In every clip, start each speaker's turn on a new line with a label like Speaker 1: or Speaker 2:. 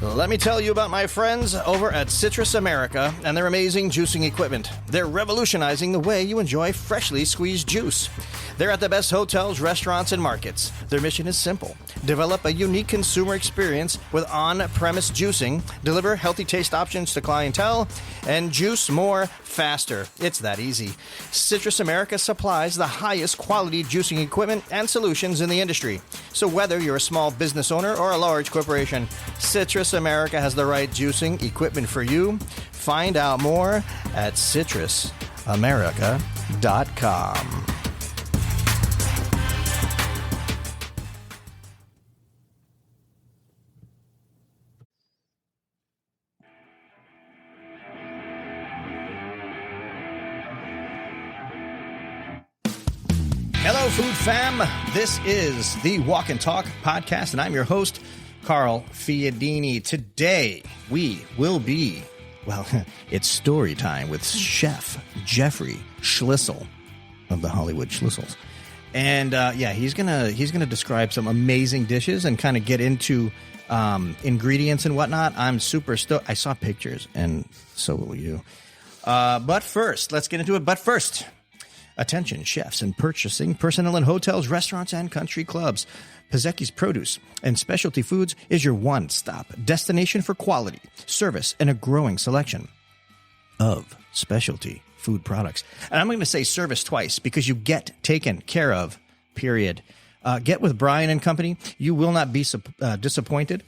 Speaker 1: Let me tell you about my friends over at Citrus America and their amazing juicing equipment. They're revolutionizing the way you enjoy freshly squeezed juice. They're at the best hotels, restaurants, and markets. Their mission is simple. Develop a unique consumer experience with on-premise juicing, deliver healthy taste options to clientele, and juice more faster. It's that easy. Citrus America supplies the highest quality juicing equipment and solutions in the industry. So whether you're a small business owner or a large corporation, Citrus America has the right juicing equipment for you. Find out more at citrusamerica.com. Hello, food fam. This is the Walk and Talk podcast, and I'm your host, Karol Fiadini. Today, we will be, well, it's story time with Chef Jeffrey Schlissel of the Hollywood Schlissels. And he's gonna describe some amazing dishes and kind of get into ingredients and whatnot. I'm super stoked. I saw pictures, and so will you. But first, let's get into it. But first, attention, chefs in purchasing personnel in hotels, restaurants, and country clubs. Pizecki's Produce and Specialty Foods is your one-stop destination for quality, service, and a growing selection of specialty food products. And I'm going to say service twice because you get taken care of, period. Get with Brian and Company. You will not be disappointed.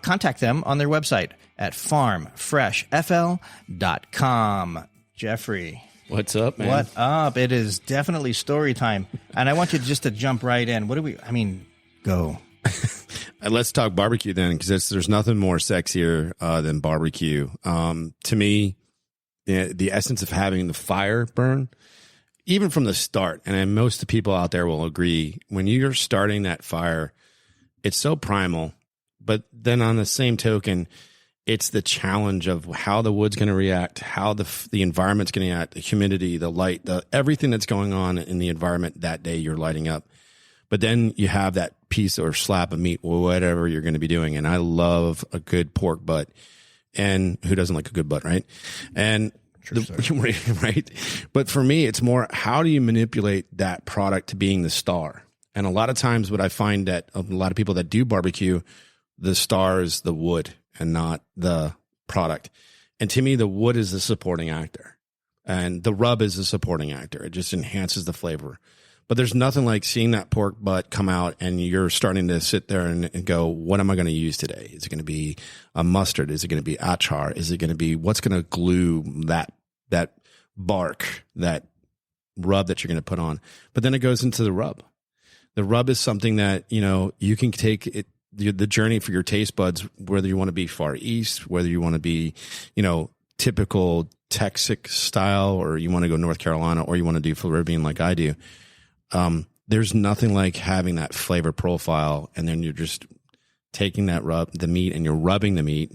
Speaker 1: Contact them on their website at farmfreshfl.com. Jeffrey.
Speaker 2: What's up, man?
Speaker 1: What up? It is definitely story time. And I want you just to jump right in. Go.
Speaker 2: Let's talk barbecue then, because there's nothing more sexier than barbecue. To me, the essence of having the fire burn, even from the start, and most of the people out there will agree, when you're starting that fire, it's so primal. But then on the same token, it's the challenge of how the wood's going to react, how the environment's going to react, the humidity, the light, everything that's going on in the environment that day you're lighting up. But then you have that piece or slab of meat, whatever you're going to be doing. And I love a good pork butt. And who doesn't like a good butt, right? And right. But for me, it's more, how do you manipulate that product to being the star? And a lot of times what I find that a lot of people that do barbecue, the star is the wood and not the product. And to me, the wood is the supporting actor and the rub is the supporting actor. It just enhances the flavor. But there's nothing like seeing that pork butt come out and you're starting to sit there and go, what am I going to use today? Is it going to be a mustard? Is it going to be achar? Is it going to be, what's going to glue that bark, that rub that you're going to put on? But then it goes into the rub. The rub is something that, you can take it, the journey for your taste buds, whether you want to be Far East, whether you want to be, typical Texas style, or you want to go North Carolina, or you want to do Floridian like I do. There's nothing like having that flavor profile, and then you're just taking the meat, and you're rubbing the meat,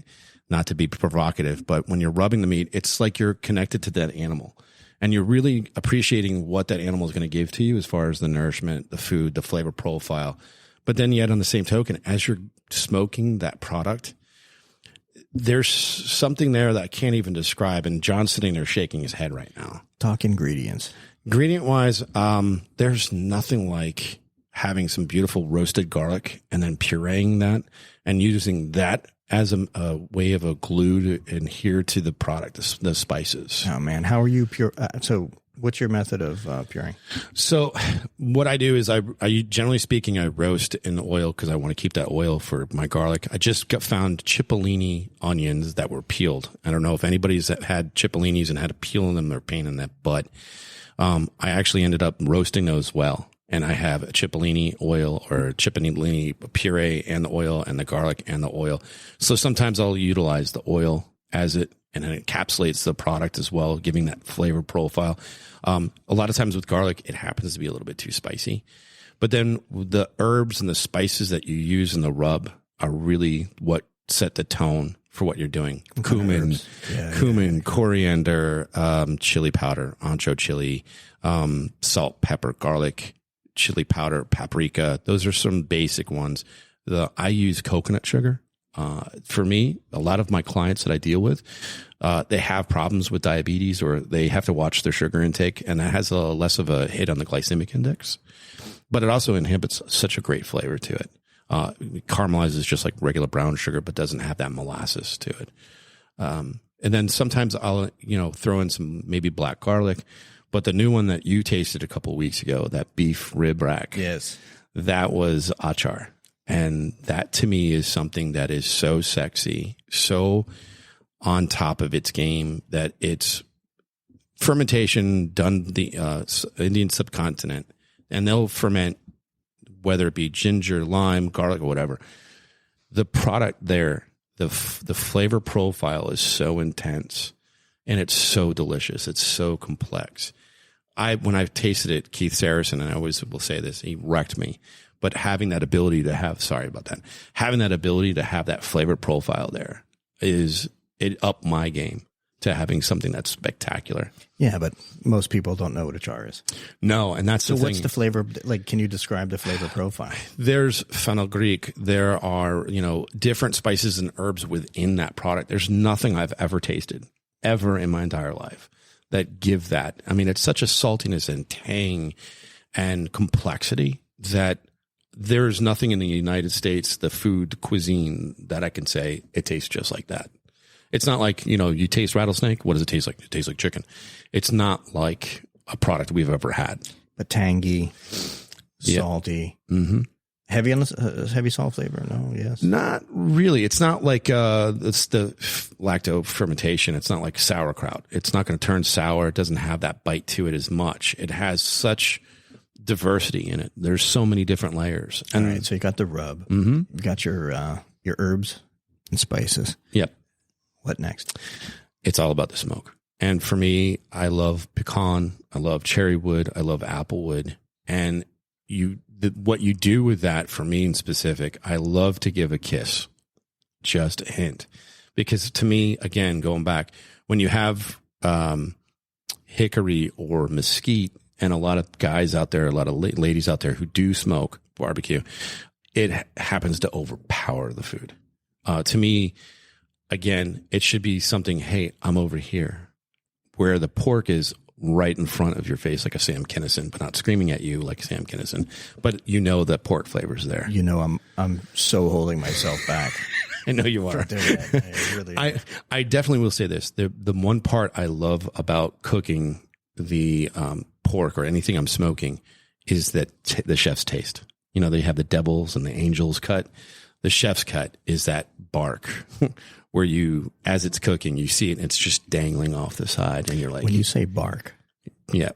Speaker 2: not to be provocative, but when you're rubbing the meat, it's like you're connected to that animal, and you're really appreciating what that animal is going to give to you as far as the nourishment, the food, the flavor profile. But then yet on the same token, as you're smoking that product, there's something there that I can't even describe. And John's sitting there shaking his head right now.
Speaker 1: Talk ingredients.
Speaker 2: Ingredient wise, there's nothing like having some beautiful roasted garlic and then pureeing that and using that as a way of a glue to adhere to the product, the spices.
Speaker 1: Oh man, how are you pure? So what's your method of pureeing?
Speaker 2: So what I do is I generally speaking, I roast in oil because I want to keep that oil for my garlic. I just found cipollini onions that were peeled. I don't know if anybody's had cipollinis and had to peel them, they're a pain in that butt. I actually ended up roasting those well. And I have a cipollini oil or cipollini puree and the oil and the garlic and the oil. So sometimes I'll utilize the oil as it, and it encapsulates the product as well, giving that flavor profile. A lot of times with garlic, it happens to be a little bit too spicy. But then the herbs and the spices that you use in the rub are really what set the tone for what you're doing. Cumin, coriander, chili powder, ancho chili, salt, pepper, garlic, chili powder, paprika. Those are some basic ones. I use coconut sugar For me, a lot of my clients that I deal with, they have problems with diabetes or they have to watch their sugar intake, and that has a less of a hit on the glycemic index. But it also inhibits such a great flavor to it. It caramelizes just like regular brown sugar, but doesn't have that molasses to it. And then sometimes I'll, throw in some maybe black garlic. But the new one that you tasted a couple of weeks ago, that beef rib rack,
Speaker 1: Yes.
Speaker 2: that was achar. And that to me is something that is so sexy, so on top of its game, that it's fermentation done the Indian subcontinent, and they'll ferment, whether it be ginger, lime, garlic, or whatever. The product there, the flavor profile is so intense, and it's so delicious. It's so complex. When I've tasted it, Keith Saracen, and I always will say this, he wrecked me. But having that ability to have, having that ability to have that flavor profile there it upped my game to having something that's spectacular.
Speaker 1: Yeah, but most people don't know what achar is.
Speaker 2: No, and that's the thing. So
Speaker 1: what's the flavor? Like, can you describe the flavor profile?
Speaker 2: There's fenugreek. There are, different spices and herbs within that product. There's nothing I've ever tasted, ever in my entire life, that give that. I mean, it's such a saltiness and tang and complexity that there's nothing in the United States, the food cuisine, that I can say it tastes just like that. It's not like, you taste rattlesnake. What does it taste like? It tastes like chicken. It's not like a product we've ever had.
Speaker 1: But tangy, salty, heavy on the heavy salt flavor. No, yes,
Speaker 2: not really. It's not like it's the lacto fermentation. It's not like sauerkraut. It's not going to turn sour. It doesn't have that bite to it as much. It has such diversity in it. There's so many different layers.
Speaker 1: All right, so you got the rub. You got your herbs and spices.
Speaker 2: Yep.
Speaker 1: What next?
Speaker 2: It's all about the smoke. And for me, I love pecan. I love cherry wood. I love apple wood. And what you do with that, for me in specific, I love to give a kiss, just a hint, because to me, again, going back, when you have hickory or mesquite, and a lot of guys out there, a lot of ladies out there who do smoke barbecue, it happens to overpower the food. To me, again, it should be something, hey, I'm over here, where the pork is right in front of your face like a Sam Kinison, but not screaming at you like Sam Kinison. But the pork flavor's there.
Speaker 1: I'm so holding myself back.
Speaker 2: I know you are. I definitely will say this. The one part I love about cooking the pork or anything I'm smoking is that the chef's taste. They have the devil's and the angel's cut. The chef's cut is that bark where as it's cooking, you see it and it's just dangling off the side, and you're like,
Speaker 1: when you say bark,
Speaker 2: yeah,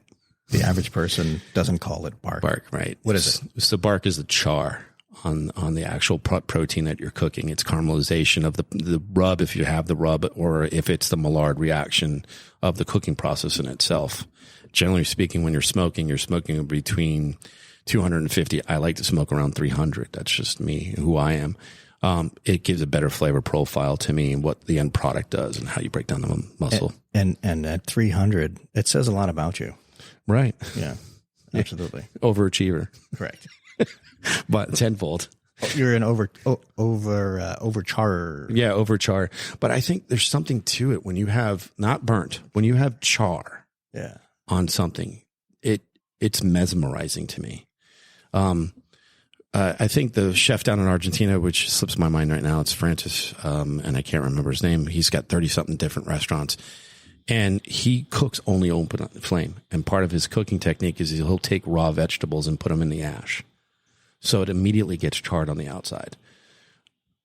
Speaker 1: the average person doesn't call it bark.
Speaker 2: Bark, right?
Speaker 1: What is it?
Speaker 2: So bark is the char on the actual protein that you're cooking. It's caramelization of the rub, if you have the rub, or if it's the Maillard reaction of the cooking process in itself. Generally speaking, when you're smoking between 250. I like to smoke around 300. That's just me, who I am. It gives a better flavor profile to me and what the end product does and how you break down the muscle.
Speaker 1: And at 300, it says a lot about you.
Speaker 2: Right.
Speaker 1: Yeah, absolutely.
Speaker 2: Overachiever.
Speaker 1: Correct.
Speaker 2: But tenfold.
Speaker 1: You're an overchar.
Speaker 2: Yeah, overchar. But I think there's something to it when you have not burnt, when you have char on something, it's mesmerizing to me. I think the chef down in Argentina, which slips my mind right now, it's Francis, and I can't remember his name. He's got 30-something different restaurants, and he cooks only open flame. And part of his cooking technique is he'll take raw vegetables and put them in the ash, so it immediately gets charred on the outside.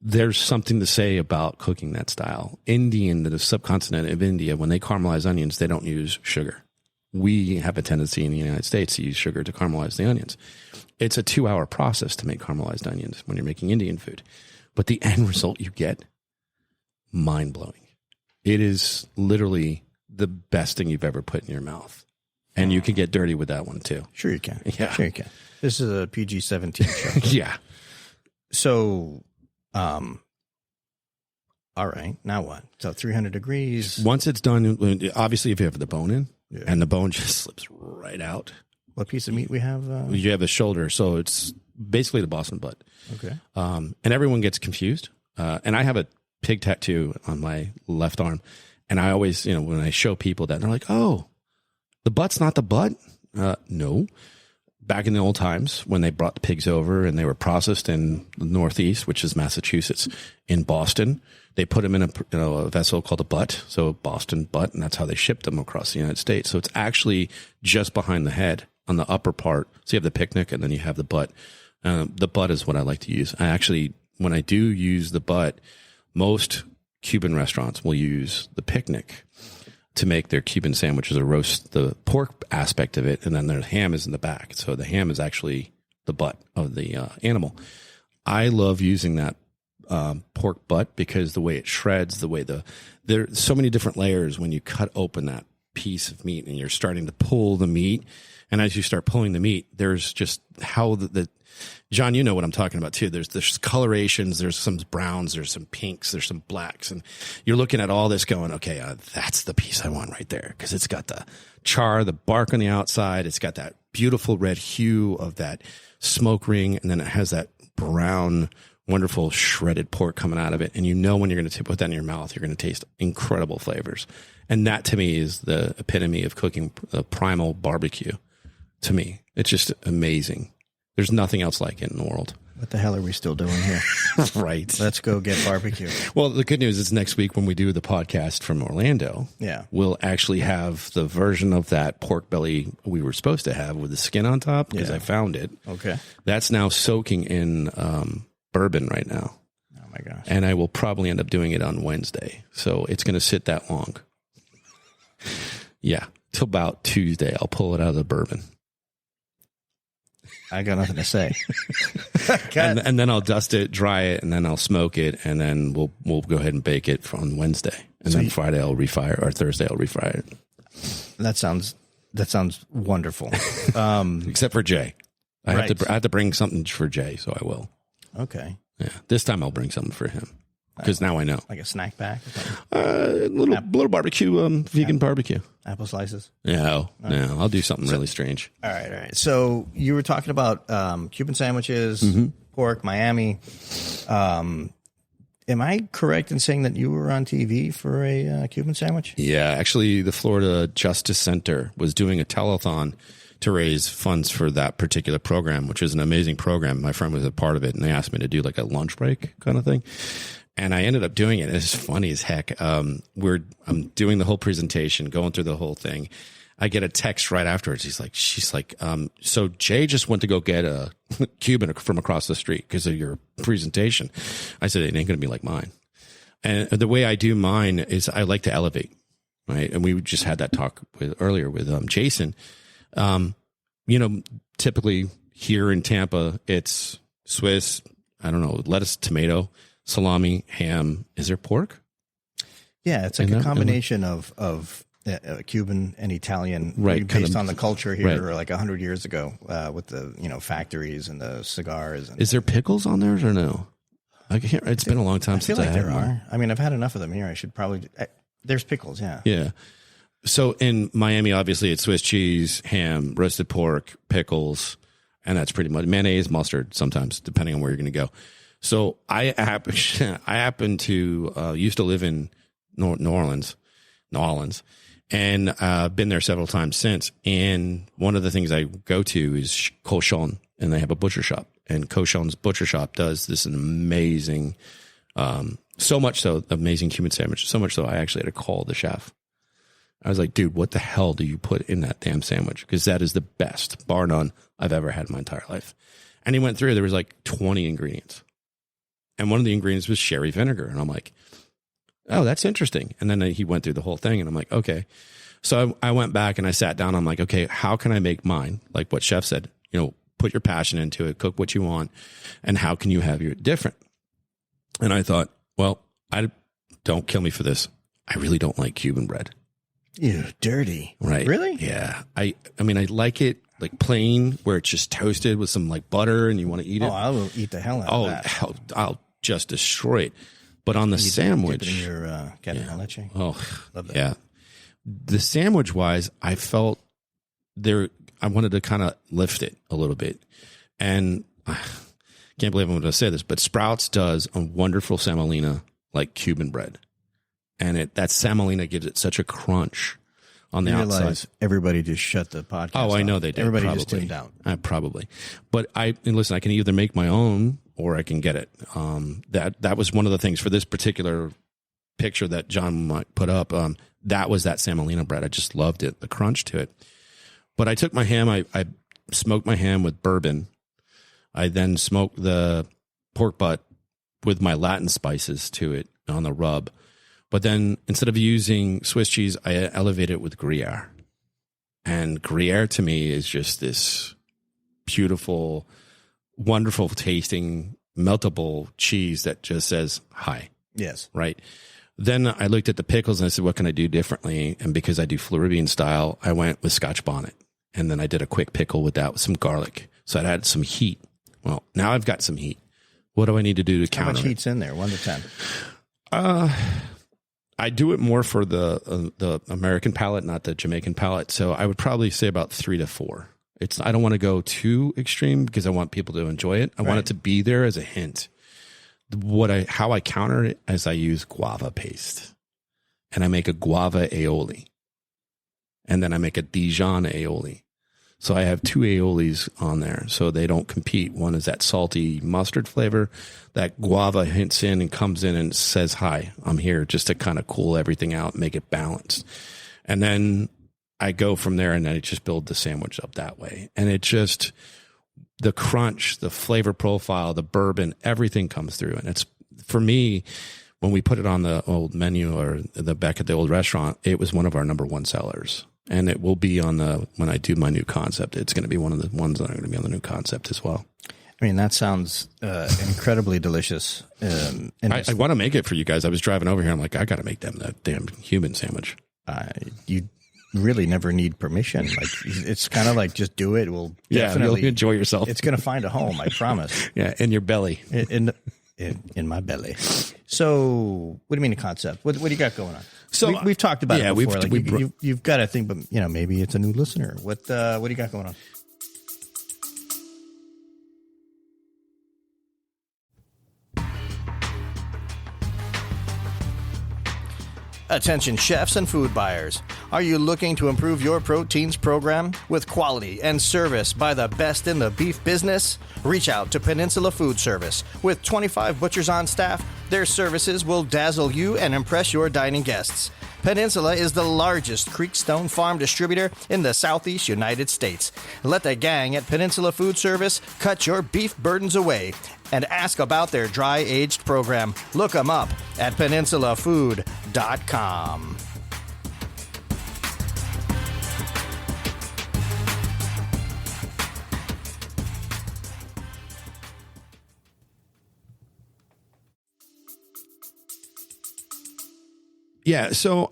Speaker 2: There's something to say about cooking that style. The subcontinent of India, when they caramelize onions, they don't use sugar. We have a tendency in the United States to use sugar to caramelize the onions. It's a 2-hour process to make caramelized onions when you're making Indian food. But the end result you get, mind-blowing. It is literally the best thing you've ever put in your mouth. And you can get dirty with that one too.
Speaker 1: Sure you can.
Speaker 2: Yeah.
Speaker 1: Sure you can. This is a PG-17 show.
Speaker 2: Yeah.
Speaker 1: So, all right. Now what? So 300 degrees.
Speaker 2: Once it's done, obviously if you have the bone in, and the bone just slips right out.
Speaker 1: What piece of meat we have?
Speaker 2: You have the shoulder, so it's basically the Boston butt.
Speaker 1: Okay.
Speaker 2: And everyone gets confused And I have a pig tattoo on my left arm. And I always, when I show people that, they're like, oh, the butt's not the butt? No. Back in the old times when they brought the pigs over and they were processed in the Northeast, which is Massachusetts, in Boston, they put them in a vessel called a butt. So Boston butt, and that's how they shipped them across the United States. So it's actually just behind the head on the upper part. So you have the picnic and then you have the butt. The butt is what I like to use. When I do use the butt, most Cuban restaurants will use the picnic to make their Cuban sandwiches or roast the pork aspect of it, and then their ham is in the back. So the ham is actually the butt of the animal. I love using that pork butt because the way it shreds, there's so many different layers when you cut open that piece of meat and you're starting to pull the meat. And as you start pulling the meat, there's just how John, you know what I'm talking about too. There's colorations, there's some browns, there's some pinks, there's some blacks. And you're looking at all this going, okay, that's the piece I want right there. Cause it's got the char, the bark on the outside. It's got that beautiful red hue of that smoke ring. And then it has that brown, wonderful shredded pork coming out of it. And when you're going to put that in your mouth, you're going to taste incredible flavors. And that to me is the epitome of cooking the primal barbecue. To me, it's just amazing. There's nothing else like it in the world.
Speaker 1: What the hell are we still doing here?
Speaker 2: Right.
Speaker 1: Let's go get barbecue.
Speaker 2: Well, the good news is next week when we do the podcast from Orlando, we'll actually have the version of that pork belly we were supposed to have with the skin on top because I found it.
Speaker 1: Okay.
Speaker 2: That's now soaking in bourbon right now.
Speaker 1: Oh, my gosh.
Speaker 2: And I will probably end up doing it on Wednesday. So it's going to sit that long. Yeah. Till about Tuesday, I'll pull it out of the bourbon.
Speaker 1: I got nothing to say.
Speaker 2: and then I'll dust it, dry it, and then I'll smoke it, and then we'll go ahead and bake it on Wednesday, and then Friday I'll refire, or Thursday I'll refire it.
Speaker 1: That sounds wonderful.
Speaker 2: Except for Jay, I have to bring something for Jay, so I will.
Speaker 1: Okay.
Speaker 2: Yeah, this time I'll bring something for him because now I know.
Speaker 1: Like a snack pack,
Speaker 2: little barbecue, vegan barbecue.
Speaker 1: Apple slices.
Speaker 2: No, I'll do something really strange.
Speaker 1: All right. So you were talking about Cuban sandwiches, pork, Miami. Am I correct in saying that you were on TV for a Cuban sandwich?
Speaker 2: Yeah, actually, the Florida Justice Center was doing a telethon to raise funds for that particular program, which is an amazing program. My friend was a part of it, and they asked me to do like a lunch break kind of thing. And I ended up doing it. It's funny as heck. I'm doing the whole presentation, going through the whole thing. I get a text right afterwards. She's like, so Jay just went to go get a Cuban from across the street because of your presentation. I said, it ain't going to be like mine. And the way I do mine is I like to elevate, right? And we just had that talk earlier with Jason. Typically here in Tampa, it's Swiss, lettuce, tomato, salami, ham. Is there pork?
Speaker 1: Yeah, it's like a combination of Cuban and Italian, right? Based on the culture here, like 100 years ago, with the factories and the cigars. And,
Speaker 2: is there pickles on theirs or no? It's been a long time since I had
Speaker 1: there are. I mean, I've had enough of them here. I should probably. There's pickles, yeah.
Speaker 2: Yeah. So in Miami, obviously, it's Swiss cheese, ham, roasted pork, pickles, and that's pretty much mayonnaise, mustard. Sometimes, depending on where you're going to go. So I happen to used to live in New Orleans, and been there several times since. And one of the things I go to is Cochon, and they have a butcher shop. And Cochon's butcher shop does this amazing, so much so, amazing Cuban sandwich. So much so, I actually had to call the chef. I was like, dude, what the hell do you put in that damn sandwich? Because that is the best, bar none, I've ever had in my entire life. And he went through, there was like 20 ingredients. And one of the ingredients was sherry vinegar. And I'm like, oh, that's interesting. And then he went through the whole thing. And I'm like, okay. So I went back and I sat down. I'm like, okay, how can I make mine? Like what Chef said, put your passion into it, cook what you want. And how can you have your different? And I thought, well, don't kill me for this. I really don't like Cuban bread.
Speaker 1: Ew, dirty.
Speaker 2: Right.
Speaker 1: Really?
Speaker 2: Yeah. I mean, I like it like plain where it's just toasted with some like butter and you want to eat it.
Speaker 1: Oh, I will eat the hell out of that.
Speaker 2: I'll just destroy it. But on the sandwich.
Speaker 1: Dip it in your carne leche.
Speaker 2: Oh,
Speaker 1: love that.
Speaker 2: Yeah. The sandwich wise, I felt I wanted to kind of lift it a little bit. And can't believe I'm going to say this, but Sprouts does a wonderful semolina like Cuban bread. And that semolina gives it such a crunch on the outside.
Speaker 1: Everybody just shut the podcast
Speaker 2: Oh, I know
Speaker 1: off.
Speaker 2: they did.
Speaker 1: Everybody
Speaker 2: probably.
Speaker 1: just tuned out.
Speaker 2: Probably. But listen, I can either make my own or I can get it. That was one of the things for this particular picture that John might put up. That was that semolina bread. I just loved it, the crunch to it. But I took my ham, I smoked my ham with bourbon. I then smoked the pork butt with my Latin spices to it on the rub. But then instead of using Swiss cheese, I elevated it with Gruyere. And Gruyere to me is just this beautiful, wonderful tasting, meltable cheese that just says hi.
Speaker 1: Yes.
Speaker 2: Right. Then I looked at the pickles and I said, what can I do differently? And because I do Floridian style, I went with Scotch bonnet. And then I did a quick pickle with that with some garlic. So I'd add some heat. Well, now I've got some heat. What do I need to do to counter it?
Speaker 1: How much heat's in there, 1 to 10?
Speaker 2: I do it more for the American palate, not the Jamaican palate. So I would probably say about 3 to 4. I don't want to go too extreme because I want people to enjoy it. I want it to be there as a hint. How I counter it is I use guava paste, and I make a guava aioli, and then I make a Dijon aioli. So I have 2 aiolis on there, so they don't compete. One is that salty mustard flavor that guava hints in and comes in and says, hi, I'm here, just to kind of cool everything out, make it balanced. And then I go from there and I just build the sandwich up that way. And it just, the crunch, the flavor profile, the bourbon, everything comes through. And it's, for me, when we put it on the old menu or the back at the old restaurant, it was one of our number 1 sellers. And it will be on when I do my new concept, it's going to be one of the ones that are going to be on the new concept as well.
Speaker 1: I mean, that sounds incredibly delicious.
Speaker 2: I want to make it for you guys. I was driving over here. I'm like, I got to make them that damn human sandwich.
Speaker 1: You really never need permission. Like, it's kind of like, just do it. We'll definitely
Speaker 2: you'll enjoy yourself.
Speaker 1: It's going to find a home. I promise.
Speaker 2: Yeah. In your belly.
Speaker 1: In my belly. So what do you mean the concept? What do you got going on?
Speaker 2: So
Speaker 1: we've talked about it before.
Speaker 2: You've
Speaker 1: got to think, but maybe it's a new listener. What do you got going on? Attention chefs and food buyers. Are you looking to improve your proteins program with quality and service by the best in the beef business? Reach out to Peninsula Food Service. With 25 butchers on staff, their services will dazzle you and impress your dining guests. Peninsula is the largest Creekstone farm distributor in the Southeast United States. Let the gang at Peninsula Food Service cut your beef burdens away and ask about their dry-aged program. Look them up at peninsulafood.com.
Speaker 2: Yeah. So,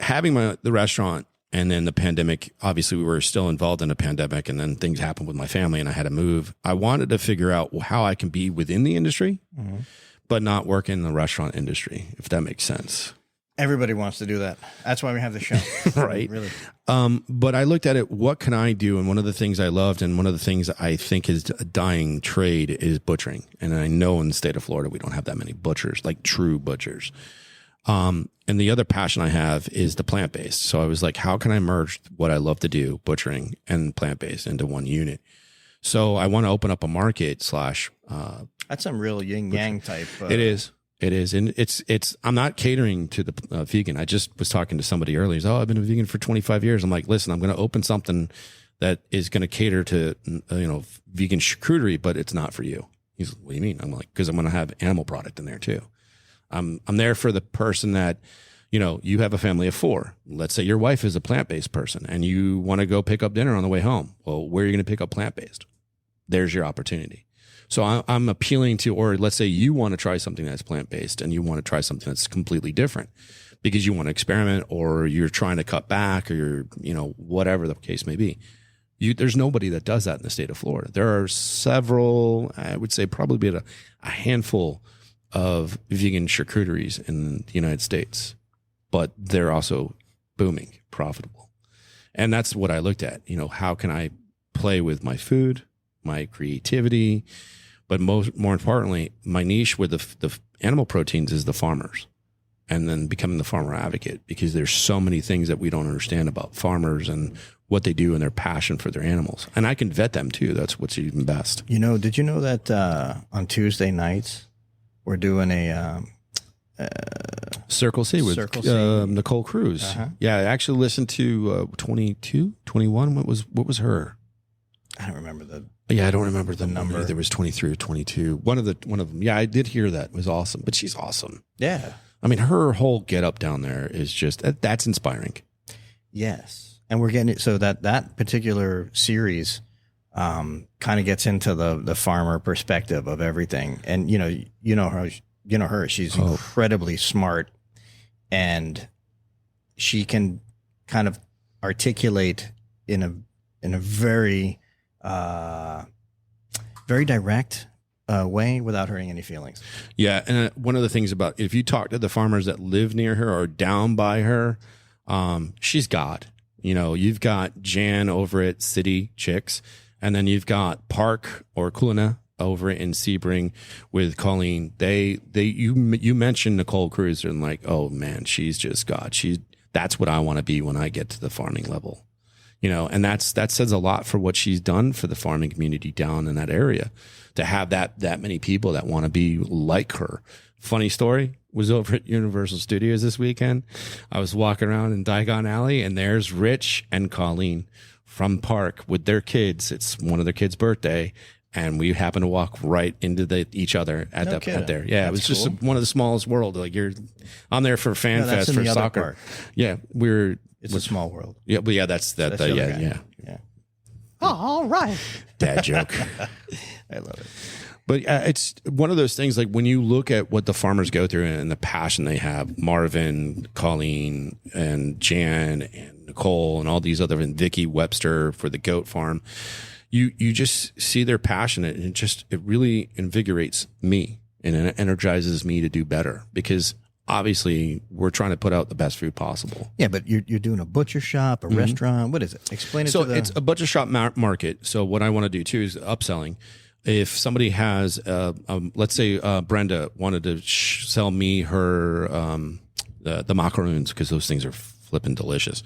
Speaker 2: having the restaurant and then the pandemic, obviously we were still involved in a pandemic and then things happened with my family and I had to move. I wanted to figure out how I can be within the industry, but not work in the restaurant industry, if that makes sense.
Speaker 1: Everybody wants to do that. That's why we have the show.
Speaker 2: Right.
Speaker 1: Really.
Speaker 2: But I looked at it, what can I do? And one of the things I loved and one of the things I think is a dying trade is butchering. And I know in the state of Florida, we don't have that many butchers, like true butchers. And the other passion I have is the plant-based. So I was like, how can I merge what I love to do, butchering and plant-based, into one unit? So I want to open up a market /
Speaker 1: that's some real yin yang type.
Speaker 2: It is. And it's, I'm not catering to the vegan. I just was talking to somebody earlier. He's, I've been a vegan for 25 years. I'm like, listen, I'm going to open something that is going to cater to, vegan charcuterie, but it's not for you. He's, what do you mean? I'm like, because I'm going to have animal product in there too. I'm there for the person that, you have a family of 4. Let's say your wife is a plant-based person and you want to go pick up dinner on the way home. Well, where are you going to pick up plant-based? There's your opportunity. So I'm appealing to, or let's say you want to try something that's plant-based and you want to try something that's completely different because you want to experiment or you're trying to cut back or you're, whatever the case may be. There's nobody that does that in the state of Florida. There are several, I would say probably a handful of vegan charcuteries in the United States, but they're also booming, profitable. And that's what I looked at. How can I play with my food, my creativity, But more importantly, my niche with the animal proteins is the farmers, and then becoming the farmer advocate, because there's so many things that we don't understand about farmers and what they do and their passion for their animals. And I can vet them too. That's what's even best.
Speaker 1: Did you know that on Tuesday nights we're doing a
Speaker 2: Circle C with Nicole Cruz. Yeah, I actually listened to 22, 21. What was her?
Speaker 1: I don't remember the.
Speaker 2: Yeah, I don't remember the
Speaker 1: number.
Speaker 2: There was 23 or 22. One of them. Yeah, I did hear that. It was awesome. But she's awesome.
Speaker 1: Yeah.
Speaker 2: I mean, her whole get up down there is just that's inspiring.
Speaker 1: Yes. And we're getting it so that particular series kind of gets into the farmer perspective of everything. And you know her, she's incredibly smart, and she can kind of articulate in a very very direct way without hurting any feelings.
Speaker 2: Yeah, and one of the things about, if you talk to the farmers that live near her or down by her, she's God. You've got Jan over at City Chicks, and then you've got Park or Kulina over in Sebring with Colleen. You mentioned Nicole Cruz, and like, oh man, she's just God. That's what I want to be when I get to the farming level. And that says a lot for what she's done for the farming community down in that area, to have that many people that want to be like her. Funny story, was over at Universal Studios this weekend. I was walking around in Diagon Alley, and there's Rich and Colleen from Park with their kids. It's one of their kids' birthday, and we happened to walk right into each other at there. Yeah, it was
Speaker 1: cool.
Speaker 2: Just one of the smallest world. Like I'm there for Fan Fest for soccer.
Speaker 1: Park.
Speaker 2: Yeah,
Speaker 1: it's a small world.
Speaker 2: Yeah, but yeah, that's that. Yeah.
Speaker 1: Oh, all right.
Speaker 2: Dad joke.
Speaker 1: I love it.
Speaker 2: But it's one of those things, like when you look at what the farmers go through and the passion they have, Marvin, Colleen, and Jan, and Nicole, and all these other, and Vicky Webster for the goat farm, you just see their passion, and it really invigorates me, and it energizes me to do better, because obviously we're trying to put out the best food possible.
Speaker 1: Yeah, but you're doing a butcher shop, a restaurant. What is it? Explain it.
Speaker 2: It's a butcher shop market. So what I want to do too is upselling. If somebody has, let's say Brenda wanted to sell me her the macaroons, because those things are flipping delicious,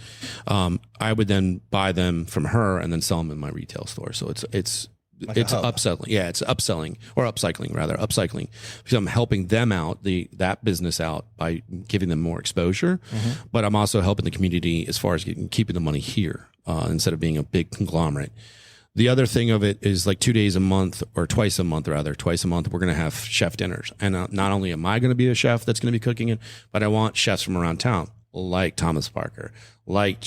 Speaker 2: I would then buy them from her and then sell them in my retail store. So it's like upselling. Yeah, it's upselling, or upcycling rather, upcycling. Because I'm helping them out, that business out, by giving them more exposure. But I'm also helping the community as far as keeping the money here instead of being a big conglomerate. The other thing of it is, like 2 days a month, or twice a month, we're going to have chef dinners. And not only am I going to be a chef that's going to be cooking it, but I want chefs from around town, like Thomas Parker, like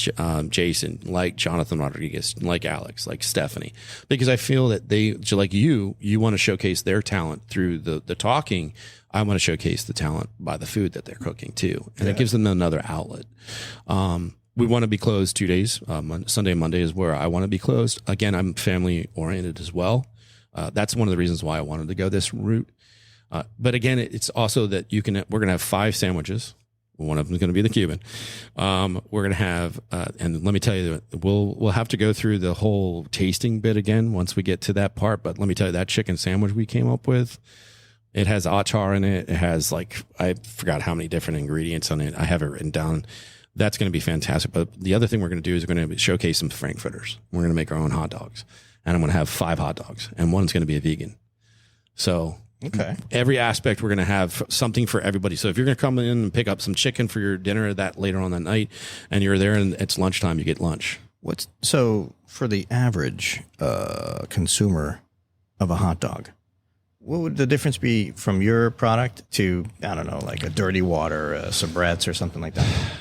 Speaker 2: Jason, like Jonathan Rodriguez, like Alex, like Stephanie, because I feel that they, like you want to showcase their talent through the talking. I want to showcase the talent by the food that they're cooking too. And it gives them another outlet. We want to be closed 2 days. Sunday and Monday is where I want to be closed. Again, I'm family oriented as well. That's one of the reasons why I wanted to go this route. But again, it's also that we're going to have 5 sandwiches. One of them is going to be the Cuban. We're going to have, and let me tell you, we'll have to go through the whole tasting bit again once we get to that part. But let me tell you, that chicken sandwich we came up with, it has achar in it. It has, like, I forgot how many different ingredients on it. I have it written down. That's going to be fantastic. But the other thing we're going to do is we're going to showcase some frankfurters. We're going to make our own hot dogs, and I'm going to have 5 hot dogs, and one's going to be a vegan. So every aspect, we're going to have something for everybody. So if you're going to come in and pick up some chicken for your dinner that later on that night, and you're there and it's lunchtime, you get lunch.
Speaker 1: So for the average consumer of a hot dog, what would the difference be from your product to, I don't know, like a Dirty Water, Sabrettes, or something like that?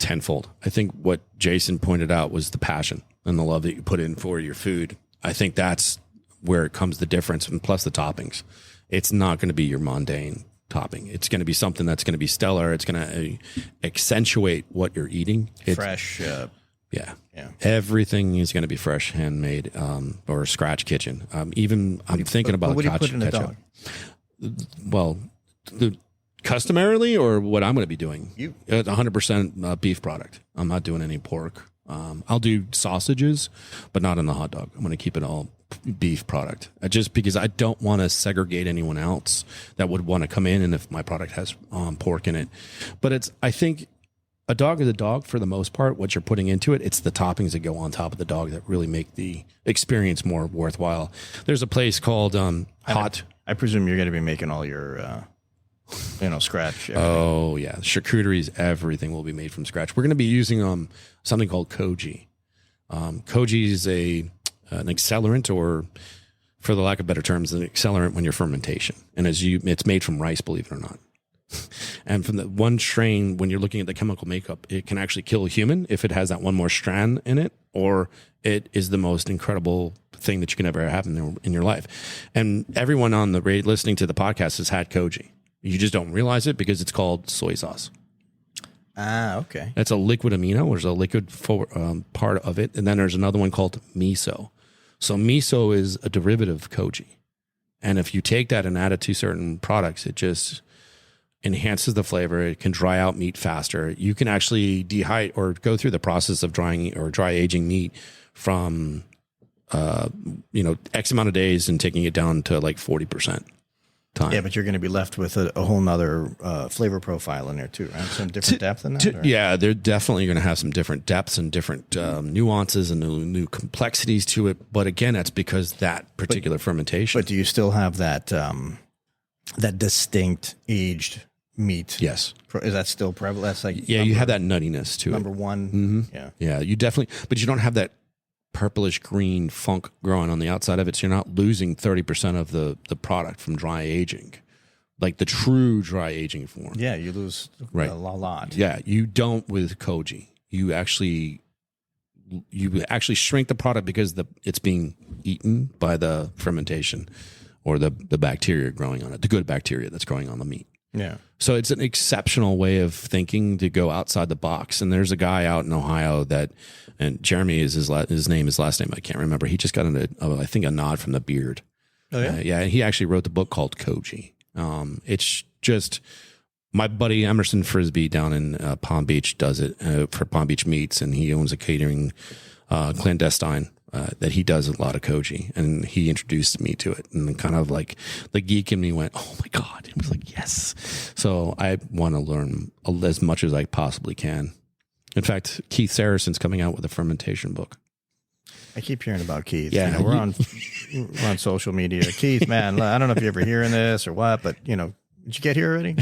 Speaker 2: Tenfold. I think what Jason pointed out was the passion and the love that you put in for your food. I think that's where it comes the difference, and plus the toppings. It's not going to be your mundane topping. It's going to be something that's going to be stellar. It's going to accentuate what you're eating.
Speaker 1: Fresh.
Speaker 2: Yeah. Everything is going to be fresh, handmade, or scratch kitchen. I'm thinking about
Speaker 1: what do you put in a dog?
Speaker 2: Well, customarily, or what I'm going to be doing? 100% beef product. I'm not doing any pork. I'll do sausages, but not in the hot dog. I'm going to keep it all beef product, just because I don't want to segregate anyone else that would want to come in, and if my product has pork in it. But I think a dog is a dog for the most part. What you're putting into it, it's the toppings that go on top of the dog that really make the experience more worthwhile. There's a place called Hot.
Speaker 1: I presume you're going to be making all your scratch. Everything.
Speaker 2: Oh yeah, charcuteries, everything will be made from scratch. We're going to be using something called koji. Koji is an accelerant, or for the lack of better terms, an accelerant when you're fermentation. And it's made from rice, believe it or not. And from the one strain, when you're looking at the chemical makeup, it can actually kill a human if it has that one more strand in it, or it is the most incredible thing that you can ever have in your life. And everyone on the listening to the podcast has had koji. You just don't realize it because it's called soy sauce.
Speaker 1: Ah, okay.
Speaker 2: That's a liquid amino. There's a liquid part of it. And then there's another one called miso. So miso is a derivative of koji. And if you take that and add it to certain products, it just enhances the flavor. It can dry out meat faster. You can actually dehydrate or go through the process of drying or dry aging meat from, X amount of days and taking it down to like 40%. Time.
Speaker 1: Yeah, but you're going to be left with a whole nother flavor profile in there too, right? Some different depth in that?
Speaker 2: Yeah, they're definitely going to have some different depths and different nuances and new complexities to it. But again, that's because that particular fermentation.
Speaker 1: But do you still have that that distinct aged meat?
Speaker 2: Yes.
Speaker 1: Is that still prevalent? That's like
Speaker 2: you have that nuttiness to
Speaker 1: number
Speaker 2: it.
Speaker 1: one.
Speaker 2: Mm-hmm.
Speaker 1: Yeah,
Speaker 2: you definitely, but you don't have that purplish green funk growing on the outside of it, so you're not losing 30% of the product from dry aging, like the true dry aging form.
Speaker 1: Yeah, you lose a lot.
Speaker 2: Yeah, you don't with koji. You actually shrink the product because it's being eaten by the fermentation or the bacteria growing on it, the good bacteria that's growing on the meat.
Speaker 1: Yeah.
Speaker 2: So it's an exceptional way of thinking to go outside the box. And there's a guy out in Ohio and Jeremy is his last name, I can't remember. He just got I think a nod from the beard.
Speaker 1: Oh yeah.
Speaker 2: He actually wrote the book called Koji. It's just my buddy Emerson Frisbee down in Palm Beach does it for Palm Beach Meats, and he owns a catering clandestine that he does a lot of koji, and he introduced me to it, and kind of like the geek in me went, oh my God. It was like, yes. So I want to learn as much as I possibly can. In fact, Keith Saracen's coming out with a fermentation book.
Speaker 1: I keep hearing about Keith.
Speaker 2: Yeah.
Speaker 1: We're on social media. Keith, man, I don't know if you're ever hearing this or what, but did you get here already?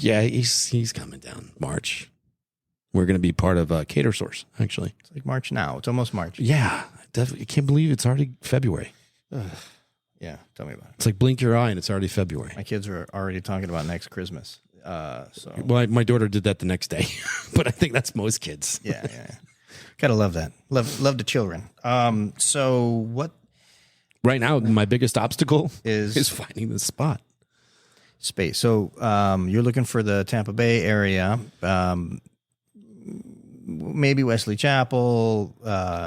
Speaker 2: Yeah, he's coming down March. We're going to be part of Cater Source, actually.
Speaker 1: It's like March now. It's almost March.
Speaker 2: Yeah, definitely. I can't believe it's already February.
Speaker 1: Yeah, tell me about it.
Speaker 2: It's like blink your eye and it's already February.
Speaker 1: My kids are already talking about next Christmas.
Speaker 2: Well, my daughter did that the next day, but I think that's most kids.
Speaker 1: Yeah. Gotta love that. Love the children. So what?
Speaker 2: Right now, my biggest obstacle
Speaker 1: is
Speaker 2: finding the spot.
Speaker 1: Space. So you're looking for the Tampa Bay area, maybe Wesley Chapel,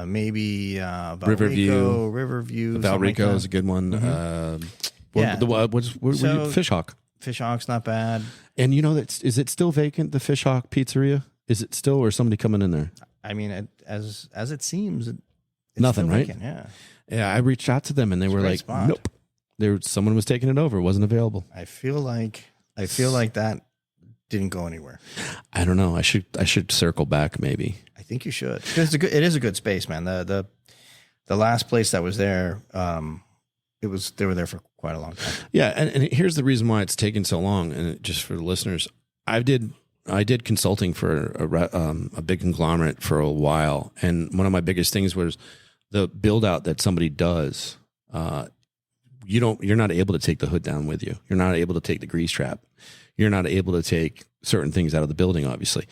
Speaker 1: maybe
Speaker 2: Riverview.
Speaker 1: Valrico
Speaker 2: is a good one.
Speaker 1: Mm-hmm.
Speaker 2: Fishhawk.
Speaker 1: Fishhawk's not bad.
Speaker 2: And is it still vacant, the Fishhawk Pizzeria? Is it still, or somebody coming in there?
Speaker 1: I mean, as it seems, it's
Speaker 2: nothing,
Speaker 1: still
Speaker 2: right?
Speaker 1: vacant, yeah.
Speaker 2: Yeah, I reached out to them and they were like,
Speaker 1: spot.
Speaker 2: nope. Someone was taking it over. It wasn't available.
Speaker 1: I feel like that didn't go anywhere.
Speaker 2: I don't know. I should circle back maybe.
Speaker 1: I think you should. It is a good space, man. The last place that was there, they were there for quite a long time.
Speaker 2: Yeah, and here's the reason why it's taken so long. And just for the listeners, I did consulting for a big conglomerate for a while, and one of my biggest things was the build out that somebody does. You're not able to take the hood down with you. You're not able to take the grease trap. You're not able to take certain things out of the building, obviously.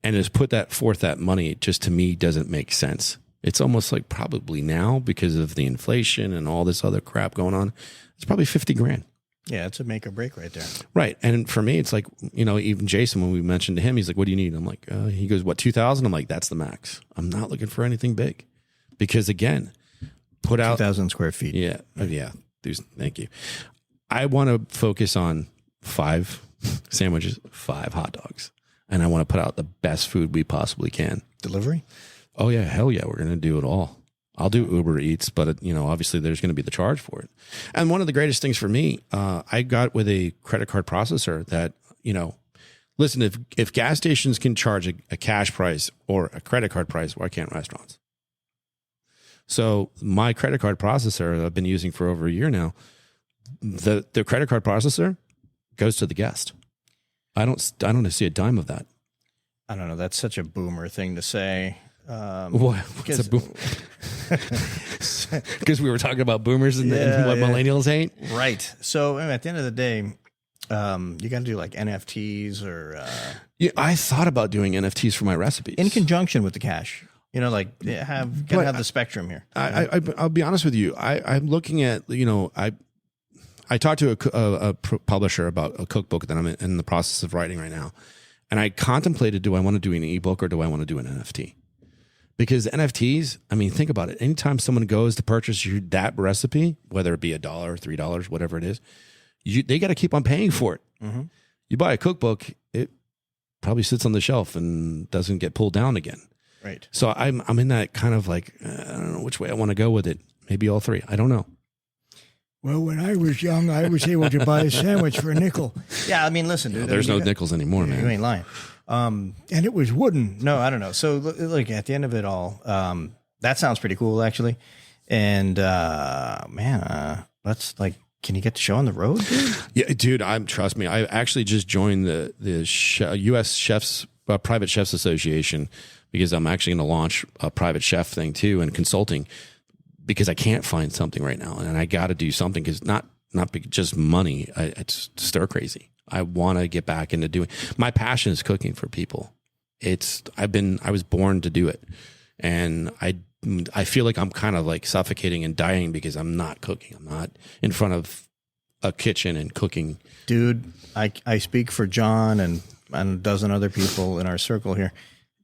Speaker 2: And just put that money, just to me doesn't make sense. It's almost like probably now, because of the inflation and all this other crap going on, it's probably $50,000.
Speaker 1: Yeah, it's a make or break right there.
Speaker 2: Right. And for me, it's like, even Jason, when we mentioned to him, he's like, what do you need? I'm like, he goes, what, 2,000? I'm like, that's the max. I'm not looking for anything big, because again, put out
Speaker 1: 2,000 square feet.
Speaker 2: Yeah. Yeah. Thank you. I want to focus on 5 sandwiches, 5 hot dogs, and I want to put out the best food we possibly can.
Speaker 1: Delivery?
Speaker 2: Oh yeah. Hell yeah. We're going to do it all. I'll do Uber Eats, but obviously there's going to be the charge for it. And one of the greatest things for me, I got with a credit card processor that, listen, if gas stations can charge a cash price or a credit card price, why can't restaurants? So my credit card processor that I've been using for over a year now, the credit card processor goes to the guest. I don't see a dime of that.
Speaker 1: I don't know. That's such a boomer thing to say.
Speaker 2: What's a boom? Because we were talking about boomers and what millennials hate.
Speaker 1: Right. So at the end of the day, you got to do like NFTs or...
Speaker 2: I thought about doing NFTs for my recipes.
Speaker 1: In conjunction with the cash. Have the spectrum here.
Speaker 2: I'll be honest with you. I'm looking at, I talked to a publisher about a cookbook that I'm in the process of writing right now. And I contemplated, do I want to do an ebook or do I want to do an NFT? Because NFTs, I mean, think about it. Anytime someone goes to purchase that recipe, whether it be $1, $3, whatever it is, they got to keep on paying for it. Mm-hmm. You buy a cookbook, it probably sits on the shelf and doesn't get pulled down again.
Speaker 1: Right.
Speaker 2: So I'm in that kind of like, I don't know which way I want to go with it. Maybe all three. I don't know.
Speaker 3: Well, when I was young, I was able to buy a sandwich for a nickel.
Speaker 1: Yeah, I mean, listen, dude.
Speaker 2: There's no nickels anymore, man.
Speaker 1: You ain't lying.
Speaker 3: And it was wooden.
Speaker 1: No, I don't know. So, look, at the end of it all, that sounds pretty cool, actually. And, let's like, can you get the show on the road, dude?
Speaker 2: Yeah, dude, trust me. I actually just joined the U.S. Chefs, Private Chefs Association, because I'm actually going to launch a private chef thing too and consulting, because I can't find something right now, and I got to do something because not just money. It's stir crazy. I want to get back into doing. My passion is cooking for people. I was born to do it, and I feel like I'm kind of like suffocating and dying because I'm not cooking. I'm not in front of a kitchen and cooking.
Speaker 1: Dude, I speak for John and a dozen other people in our circle here.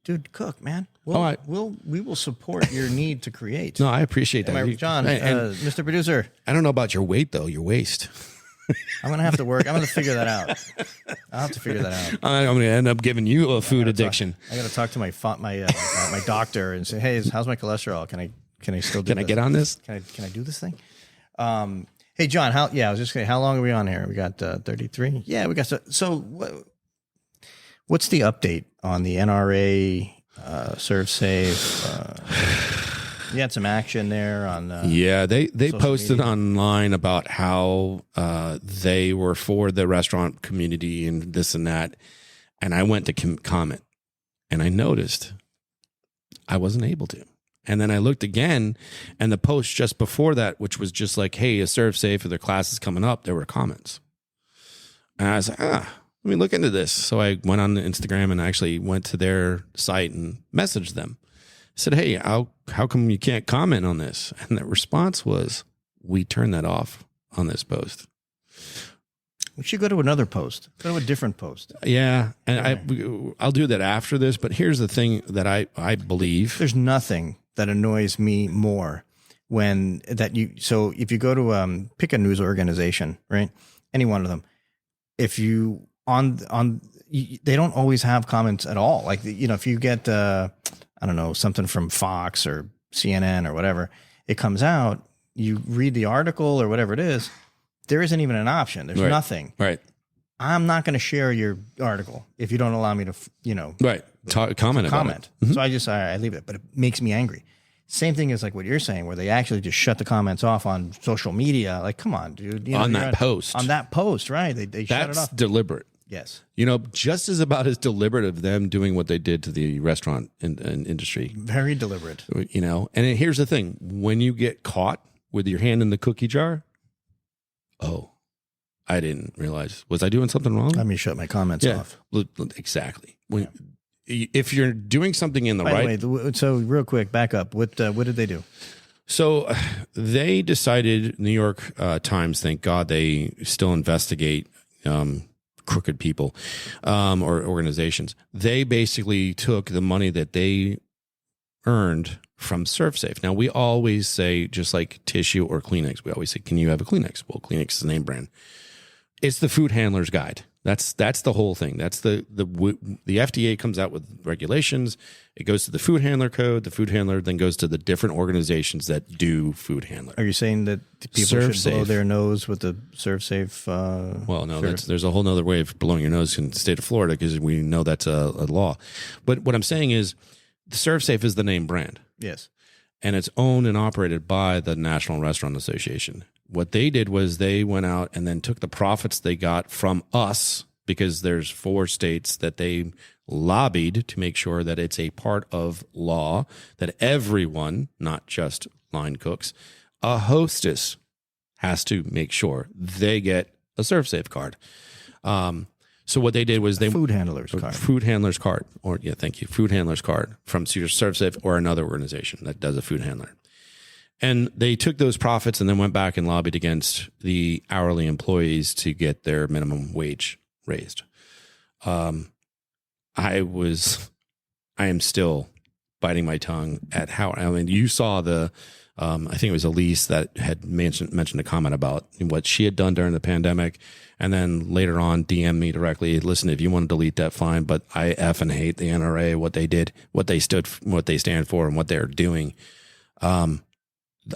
Speaker 1: Dude, cook, man. We will support your need to create.
Speaker 2: No, I appreciate that.
Speaker 1: John, Mr. Producer.
Speaker 2: I don't know about your weight, though, your waist.
Speaker 1: I'm going to have to work. I'm going to figure that out. I'll have to figure that out.
Speaker 2: I'm going to end up giving you a food addiction.
Speaker 1: I got to talk to my doctor and say, hey, how's my cholesterol? Can I still do this?
Speaker 2: Can I get on this?
Speaker 1: Can I do this thing? Hey, John, I was just saying, how long are we on here? We got 33? Yeah, we got so what's the update on the NRA, Serve Safe? You had some action there on.
Speaker 2: They posted online about how they were for the restaurant community and this and that, and I went to comment, and I noticed I wasn't able to. And then I looked again, and the post just before that, which was just like, hey, a Serve Safe, or their class is coming up, there were comments. And I was like, let me look into this. So I went on Instagram and actually went to their site and messaged them. I said, hey, how come you can't comment on this? And the response was, we turned that off on this post.
Speaker 1: We should go to another post. Go to a different post.
Speaker 2: Yeah, and I'll do that after this. But here's the thing that I believe.
Speaker 1: There's nothing that annoys me more so if you go to pick a news organization, right? Any one of them, if you they don't always have comments at all. Like, if you get I don't know, something from Fox or CNN or whatever, it comes out, you read the article or whatever it is, there isn't even an option. There's nothing.
Speaker 2: Right.
Speaker 1: I'm not going to share your article if you don't allow me to,
Speaker 2: comment.
Speaker 1: Mm-hmm. So I leave it, but it makes me angry. Same thing as like what you're saying, where they actually just shut the comments off on social media. Like, come on, dude.
Speaker 2: On that post,
Speaker 1: right? They shut it off.
Speaker 2: That's deliberate.
Speaker 1: Yes.
Speaker 2: Just as about as deliberate of them doing what they did to the restaurant industry.
Speaker 1: Very deliberate.
Speaker 2: And here's the thing. When you get caught with your hand in the cookie jar, I didn't realize. Was I doing something wrong?
Speaker 1: Let me shut my comments off.
Speaker 2: Exactly. If you're doing something in the right...
Speaker 1: By the way, so real quick, back up. What did they do?
Speaker 2: So they decided, New York Times, thank God they still investigate crooked people or organizations. They basically took the money that they earned from ServeSafe. Now, we always say, just like tissue or Kleenex, we always say, can you have a Kleenex? Well, Kleenex is the name brand. It's the food handler's guide. That's the whole thing. That's the FDA comes out with regulations. It goes to the food handler code. The food handler then goes to the different organizations that do food handler.
Speaker 1: Are you saying that people should blow their nose with the ServSafe?
Speaker 2: Well, no, there's a whole other way of blowing your nose in the state of Florida because we know that's a law. But what I'm saying is the ServSafe is the name brand.
Speaker 1: Yes.
Speaker 2: And it's owned and operated by the National Restaurant Association. What they did was they went out and then took the profits they got from us, because there's 4 states that they lobbied to make sure that it's a part of law that everyone, not just line cooks, a hostess has to make sure they get a ServSafe card. So what they did was
Speaker 1: food handler's card
Speaker 2: food handler's card from ServSafe or another organization that does a food handler. And they took those profits and then went back and lobbied against the hourly employees to get their minimum wage raised. I am still biting my tongue at how, I mean, you saw I think it was Elise that had mentioned a comment about what she had done during the pandemic. And then later on DM me directly, listen, if you want to delete that, fine, but I effing hate the NRA, what they did, what they stand for, and what they're doing.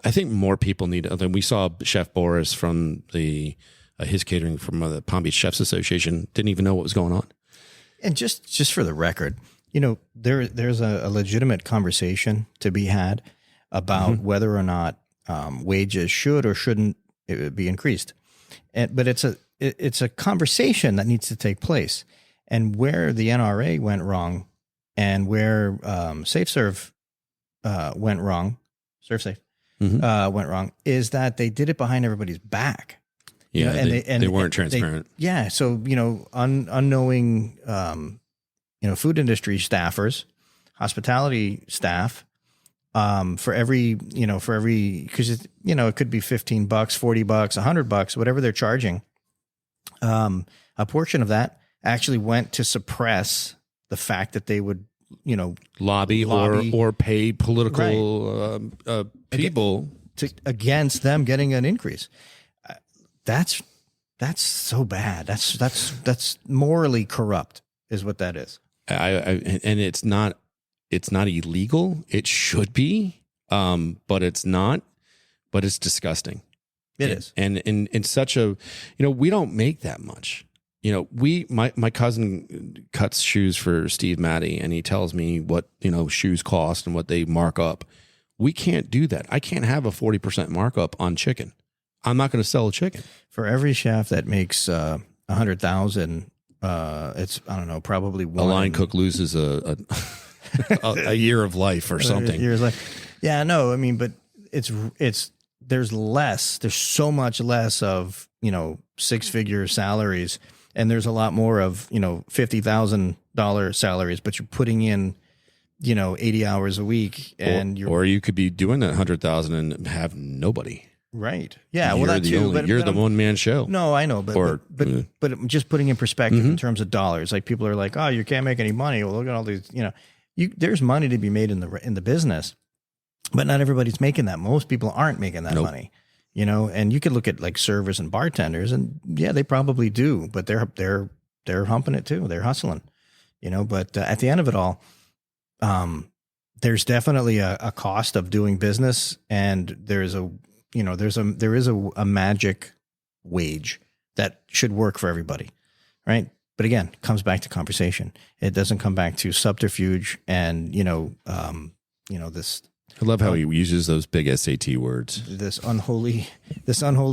Speaker 2: I think more people need. We saw Chef Boris from his catering from the Palm Beach Chefs Association didn't even know what was going on.
Speaker 1: And just for the record, there's a legitimate conversation to be had about whether or not wages should or shouldn't be increased. But it's a conversation that needs to take place. And where the NRA went wrong, and where SafeServe went wrong, ServSafe. Went wrong is that they did it behind everybody's back.
Speaker 2: Yeah, and they weren't transparent.
Speaker 1: So unknowing, food industry staffers, hospitality staff, for every because it could be $15, $40, $100, whatever they're charging. A portion of that actually went to suppress the fact that they would
Speaker 2: lobby or pay political people
Speaker 1: against them getting an increase. That's so bad. That's morally corrupt, is what that is.
Speaker 2: And it's not illegal. It should be, but it's not. But it's disgusting.
Speaker 1: It is.
Speaker 2: And in such a, we don't make that much. My cousin cuts shoes for Steve Matty, and he tells me what, shoes cost and what they mark up. We can't do that. I can't have a 40% markup on chicken. I'm not going to sell a chicken.
Speaker 1: For every chef that makes 100,000, it's, I don't know, probably one.
Speaker 2: A line cook loses a year of life or something.
Speaker 1: Years life. Yeah, no, I mean, but there's so much less of, 6-figure salaries. And there's a lot more of, $50,000 salaries, but you're putting in, 80 hours a week, and
Speaker 2: or you could be doing that 100,000 and have nobody.
Speaker 1: Right. Yeah.
Speaker 2: You're
Speaker 1: well, that too. But
Speaker 2: you're the one man show.
Speaker 1: No, I know, but just putting in perspective in terms of dollars, like people are like, oh, you can't make any money. Well, look at all these. There's money to be made in the business, but not everybody's making that. Most people aren't making that money. And you could look at like servers and bartenders, and yeah, they probably do, but they're humping it too. They're hustling, But at the end of it all, there's definitely a cost of doing business, and there is a magic wage that should work for everybody, right? But again, it comes back to conversation. It doesn't come back to subterfuge and this.
Speaker 2: I love how he uses those big SAT words.
Speaker 1: This unholy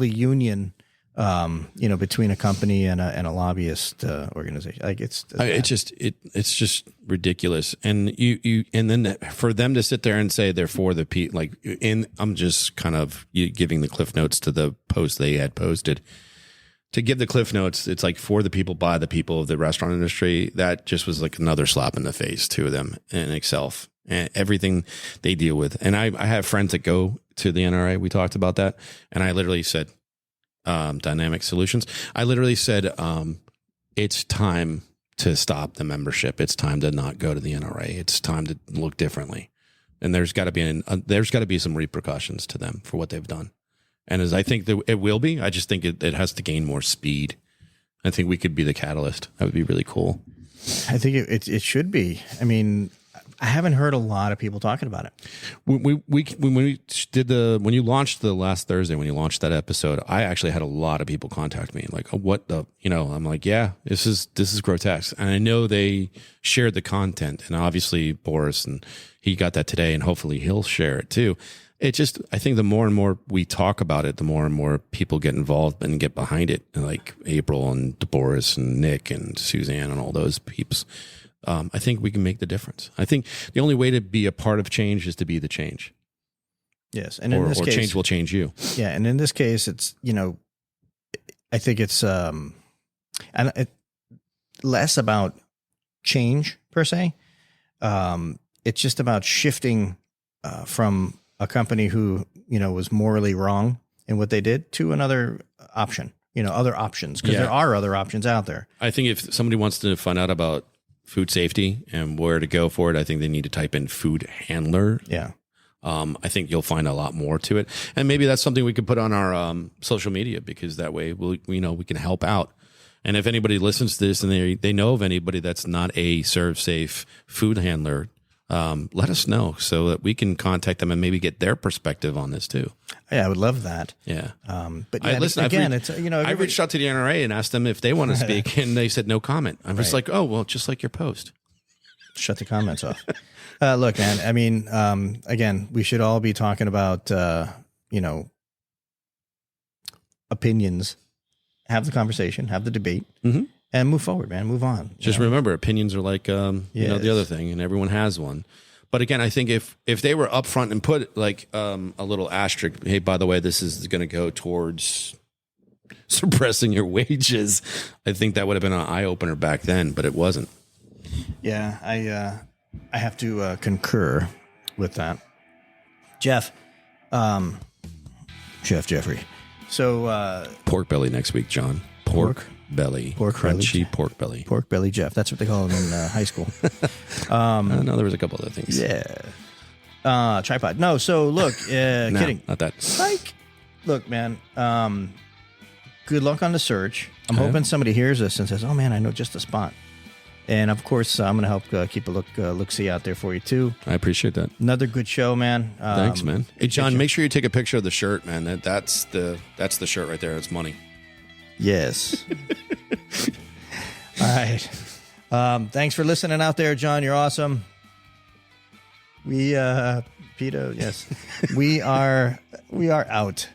Speaker 1: union, between a company and a lobbyist organization. Like it's
Speaker 2: just ridiculous. And and then for them to sit there and say they're for the people, I'm just kind of giving the cliff notes to the post they had posted. To give the cliff notes, it's like for the people, by the people of the restaurant industry. That just was like another slap in the face to them in itself. And everything they deal with. And I have friends that go to the NRA. We talked about that. And I literally said, Dynamic Solutions. I literally said, it's time to stop the membership. It's time to not go to the NRA. It's time to look differently. And there's got to be some repercussions to them for what they've done. And as I think that it will be, I just think it has to gain more speed. I think we could be the catalyst. That would be really cool.
Speaker 1: I think it should be. I mean, I haven't heard a lot of people talking about it.
Speaker 2: When you launched the last Thursday, when you launched that episode, I actually had a lot of people contact me like, what the, I'm like, yeah, this is grotesque. And I know they shared the content, and obviously Boris, and he got that today, and hopefully he'll share it too. I think the more and more we talk about it, the more and more people get involved and get behind it. Like April and Boris and Nick and Suzanne and all those peeps. I think we can make the difference. I think the only way to be a part of change is to be the change.
Speaker 1: Yes. And in this case,
Speaker 2: change will change you.
Speaker 1: Yeah. And in this case, it's, I think it's less about change per se. It's just about shifting from a company who, was morally wrong in what they did to another option, other options, because there are other options out there.
Speaker 2: I think if somebody wants to find out about food safety and where to go for it, I think they need to type in food handler.
Speaker 1: Yeah.
Speaker 2: I think you'll find a lot more to it. And maybe that's something we could put on our social media, because that way we can help out. And if anybody listens to this and they know of anybody that's not a serve safe food handler, let us know so that we can contact them and maybe get their perspective on this too.
Speaker 1: Yeah, I would love that.
Speaker 2: Yeah.
Speaker 1: But yeah,
Speaker 2: I reached out to the NRA and asked them if they want to speak, and they said no comment. I'm just like, oh, well, just like your post.
Speaker 1: Shut the comments off. Look, man, I mean, again, we should all be talking about, opinions, have the conversation, have the debate, and move forward, man. Move on.
Speaker 2: Just remember, opinions are like, the other thing, and everyone has one. But again, I think if they were upfront and put like a little asterisk, hey, by the way, this is going to go towards suppressing your wages, I think that would have been an eye opener back then, but it wasn't.
Speaker 1: Yeah, I have to concur with that, Jeff. Chef Jeffrey. So
Speaker 2: pork belly next week, John. Pork belly, crunchy pork belly.
Speaker 1: Pork belly Jeff. That's what they call him in high school.
Speaker 2: No, there was a couple other things.
Speaker 1: Yeah. Tripod. No. So look,
Speaker 2: no,
Speaker 1: kidding.
Speaker 2: Not that.
Speaker 1: Like, look, man. Good luck on the search. I'm hoping somebody hears this and says, "Oh man, I know just the spot." And of course, I'm going to help keep a look-see out there for you too.
Speaker 2: I appreciate that.
Speaker 1: Another good show, man.
Speaker 2: Thanks, man. Hey, John, make sure you take a picture of the shirt, man. That's the shirt right there. That's money.
Speaker 1: Yes. All right. Thanks for listening out there, John. You're awesome. We, Pito, yes. We are out.